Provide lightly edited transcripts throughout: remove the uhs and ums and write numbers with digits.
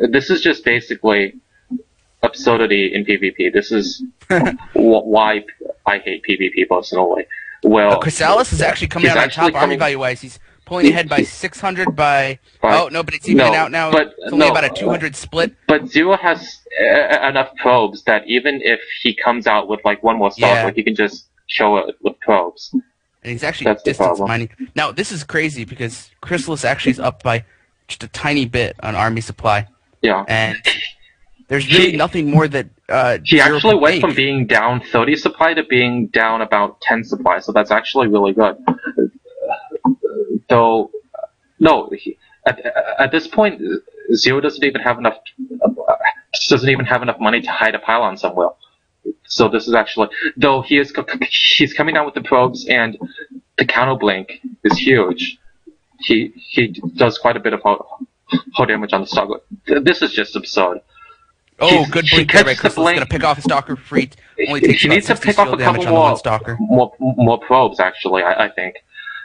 this is just basically absurdity in PvP. This is why I hate PvP personally. Well, Chrysalis is actually coming out on top army value-wise. He's pulling ahead by 600 by... Oh, no, but it's even out now. But, it's only about a 200 split. But Zero has enough probes that even if he comes out with like one more stalker, he can just show it with probes. And he's actually distance mining. Now, this is crazy because Chrysalis actually is up by just a tiny bit on army supply. Yeah. And there's really nothing more that he actually went from being down 30 supply to being down about 10 supply, so that's actually really good. Though, no, at this point, Zero doesn't even have enough money to hide a pylon somewhere. So this is actually, though he's coming down with the probes and the counter blink is huge. He does quite a bit of hull damage on the stalker. This is just absurd. Oh, good blink there by Crystal. He's gonna pick off a stalker for free. Only takes he needs to pick off a couple more probes actually. I think,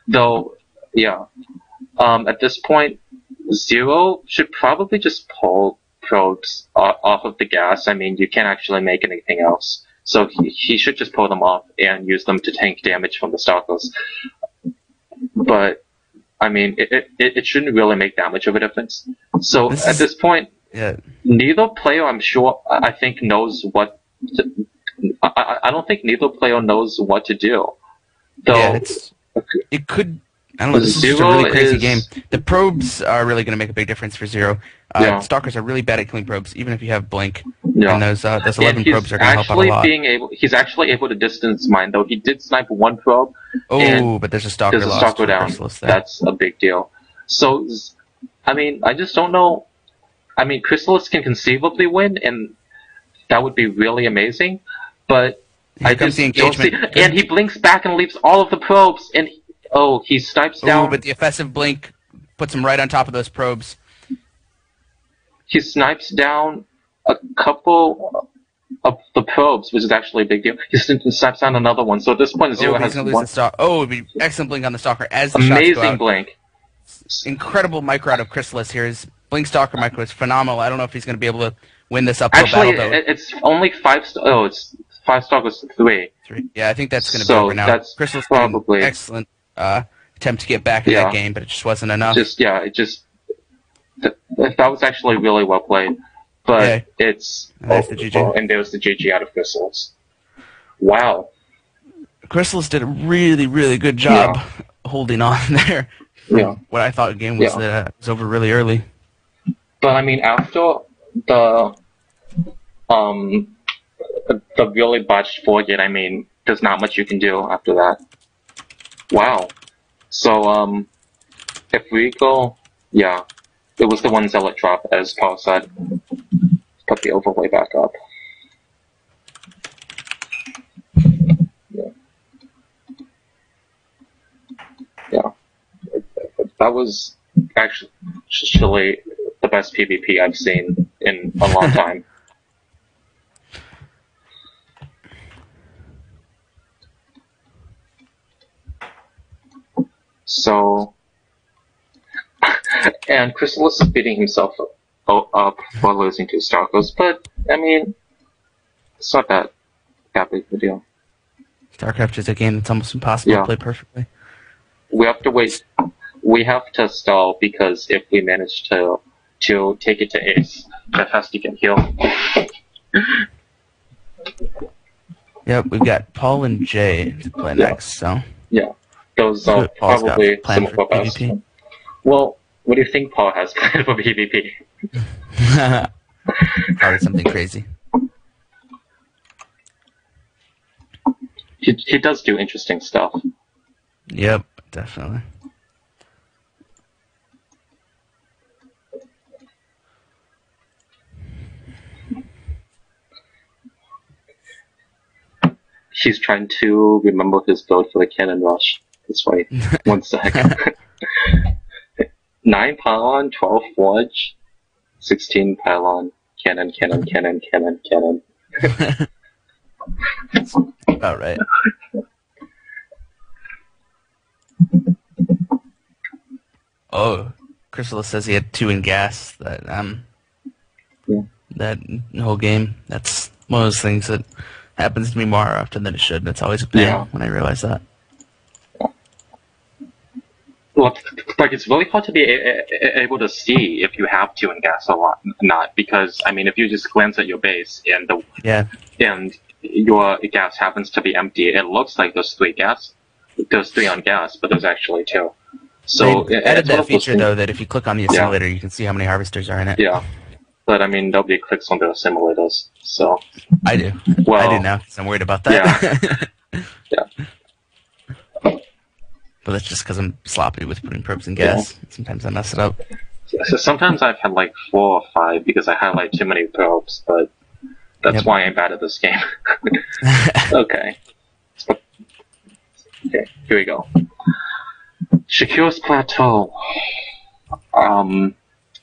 though. Yeah. At this point, Zero should probably just pull probes off of the gas. I mean, you can't actually make anything else. So he should just pull them off and use them to tank damage from the stalkers. But, I mean, it shouldn't really make that much of a difference. So at this point, neither player, I'm sure, I think knows what to, I don't think neither player knows what to do. Though, it could... I don't know, this is just a really crazy game. The probes are really going to make a big difference for Zero. Stalkers are really bad at killing probes, even if you have Blink. Yeah. And those 11 probes are going to help out a lot. He's actually able to distance mine, though. He did snipe one probe. Oh, but there's a stalker down. That's a big deal. So, I mean, I just don't know. I mean, Chrysalis can conceivably win, and that would be really amazing. But I just don't see. And he blinks back and leaves all of the probes, and he snipes down. Oh, but the offensive blink puts him right on top of those probes. He snipes down a couple of the probes, which is actually a big deal. He snipes down another one. So at this point, Zero has one. Oh, it would be excellent blink on the stalker as the amazing shots go out. Blink. Incredible micro out of Chrysalis here. His blink stalker micro is phenomenal. I don't know if he's going to be able to win this uphill battle, though. It's only 5. It's 5 stalkers to 3. Yeah, I think that's going to be over now. That's Chrysalis probably an excellent attempt to get back in that game, but it just wasn't enough. That was actually really well played, but it's there's the GG. And there's the GG out of Chrysalis. Wow, Chrysalis did a really, really good job holding on there. What I thought the game was that it was over really early. But I mean, after the really botched forget, I mean, there's not much you can do after that. Wow. So, if we go, it was the one Zealot drop, as Paul said. Put the overlay back up. That was actually the best PvP I've seen in a long time. So, and Chrysalis is beating himself up for losing 2 stalkers, but I mean, it's not that big of a deal. StarCraft is a game that's almost impossible to play perfectly. We have to wait. We have to stall because if we manage to take it to ace, that has to get healed. Yep, we've got Paul and Jay to play next, so. Yeah. Those are probably some of our best. Well, what do you think Paul has planned for PvP? Probably something crazy. He does do interesting stuff. Yep, definitely. He's trying to remember his build for the cannon rush. That's right. 1 sec. 9 pylon, 12 forge, 16 pylon, cannon. That's about right. Oh, Chrysalis says he had 2 in gas. That that whole game. That's one of those things that happens to me more often than it should. It's always a pain when I realize that. Well, like it's really hard to be able to see if you have two in gas or not, because I mean, if you just glance at your base and and your gas happens to be empty, it looks like there's three on gas, but there's actually two. So they added that feature though that if you click on the assimilator, you can see how many harvesters are in it. Yeah, but I mean, nobody clicks on the assimilators, so I do. Well, I do now because I'm worried about that. Yeah. But that's just because I'm sloppy with putting probes in gas. Sometimes I mess it up. So sometimes I've had like 4 or 5 because I highlight too many probes, but that's why I'm bad at this game. Okay. Okay, here we go. Shakur's Plateau.